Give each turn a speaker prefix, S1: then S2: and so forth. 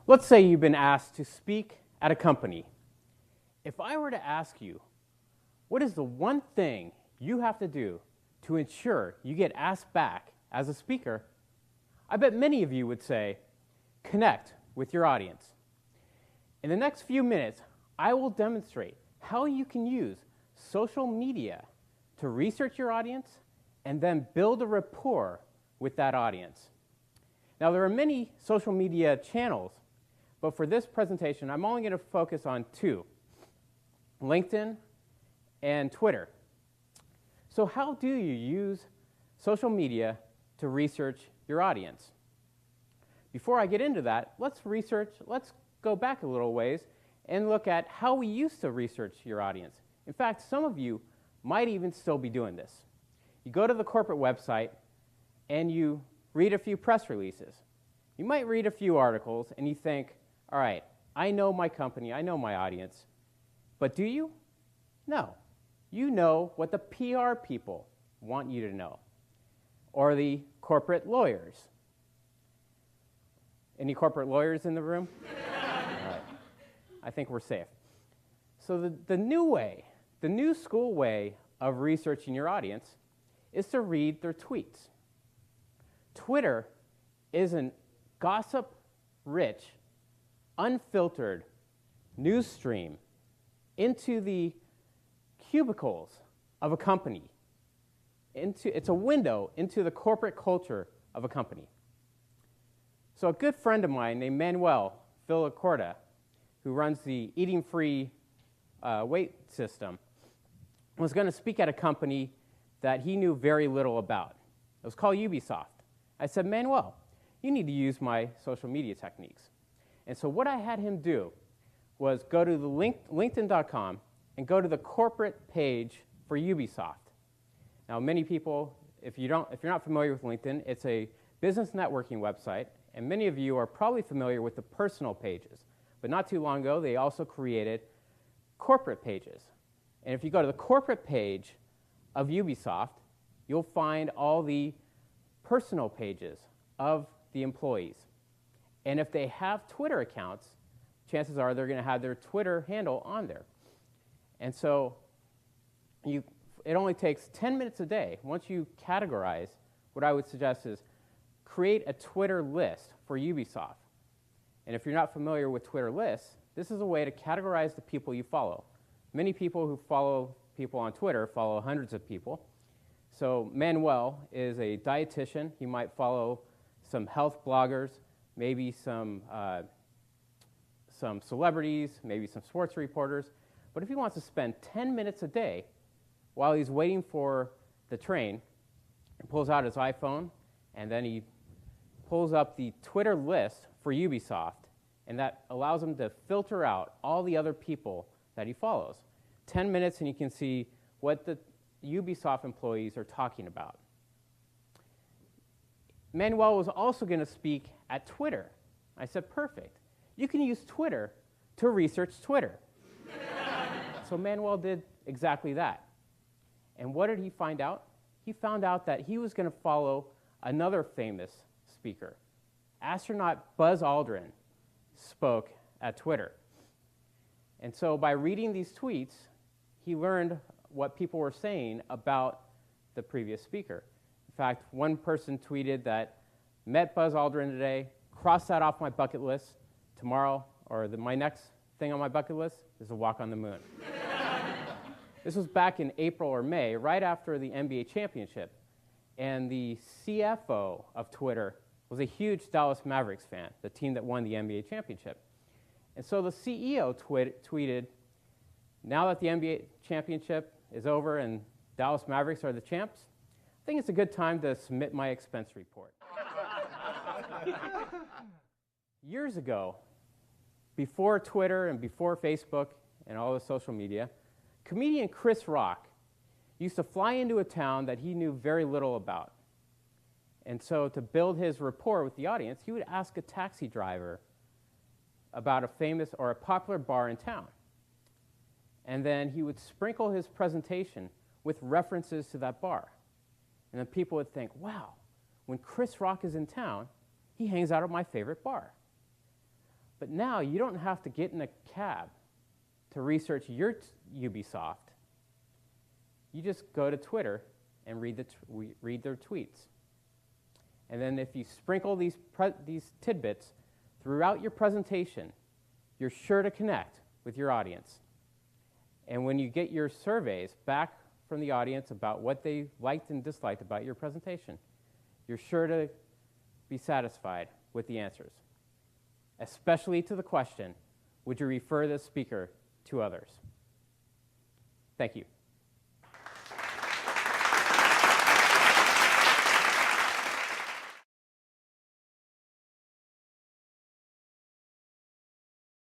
S1: Let's say you've been asked to speak at a company. If I were to ask you, what is the one thing you have to do to ensure you get asked back as a speaker, I bet many of you would say, connect with your audience. In the next few minutes, I will demonstrate how you can use social media to research your audience and then build a rapport with that audience. Now, there are many social media channels, but for this presentation, I'm only going to focus on two, LinkedIn and Twitter. So how do you use social media to research your audience? Before I get into that, let's go back a little ways and look at how we used to research your audience. In fact, some of you might even still be doing this. You go to the corporate website and you read a few press releases. You might read a few articles and you think, all right, I know my company, I know my audience, but do you? No. You know what the PR people want you to know, or the corporate lawyers. Any corporate lawyers in the room? All right. I think we're safe. So the new school way of researching your audience is to read their tweets. Twitter is an gossip-rich, unfiltered news stream into the cubicles of a company. It's a window into the corporate culture of a company. So a good friend of mine named Manuel Villacorta, who runs the Eating Free weight system, was going to speak at a company that he knew very little about. It was called Ubisoft. I said, Manuel, you need to use my social media techniques. And so what I had him do was go to the LinkedIn.com and go to the corporate page for Ubisoft. Now, many people, if you're not familiar with LinkedIn, it's a business networking website, and many of you are probably familiar with the personal pages. But not too long ago, they also created corporate pages. And if you go to the corporate page of Ubisoft, you'll find all the personal pages of the employees. And if they have Twitter accounts, chances are they're going to have their Twitter handle on there. And so it only takes 10 minutes a day. Once you categorize, what I would suggest is create a Twitter list for Ubisoft. And if you're not familiar with Twitter lists, this is a way to categorize the people you follow. Many people who follow people on Twitter follow hundreds of people. So Manuel is a dietitian. He might follow some health bloggers, maybe some celebrities, maybe some sports reporters. But if he wants to spend 10 minutes a day while he's waiting for the train, he pulls out his iPhone, and then he pulls up the Twitter list for Ubisoft, and that allows him to filter out all the other people that he follows. 10 minutes, and you can see what the Ubisoft employees are talking about. Manuel was also going to speak at Twitter. I said, perfect. You can use Twitter to research Twitter. So Manuel did exactly that. And what did he find out? He found out that he was going to follow another famous speaker. Astronaut Buzz Aldrin spoke at Twitter. And so by reading these tweets, he learned what people were saying about the previous speaker. In fact, one person tweeted that, met Buzz Aldrin today, cross that off my bucket list. Tomorrow, or my next thing on my bucket list is a walk on the moon. This was back in April or May, right after the NBA championship. And the CFO of Twitter was a huge Dallas Mavericks fan, the team that won the NBA championship. And so the CEO tweeted, now that the NBA championship is over and Dallas Mavericks are the champs, I think it's a good time to submit my expense report. Years ago, before Twitter and before Facebook and all the social media, comedian Chris Rock used to fly into a town that he knew very little about. And so to build his rapport with the audience, he would ask a taxi driver about a famous or a popular bar in town. And then he would sprinkle his presentation with references to that bar. And then people would think, wow, when Chris Rock is in town, he hangs out at my favorite bar. But now you don't have to get in a cab to research your Ubisoft. You just go to Twitter and read their tweets. And then if you sprinkle these tidbits throughout your presentation, you're sure to connect with your audience. And when you get your surveys back from the audience about what they liked and disliked about your presentation, you're sure to be satisfied with the answers, especially to the question, would you refer this speaker to others? Thank you.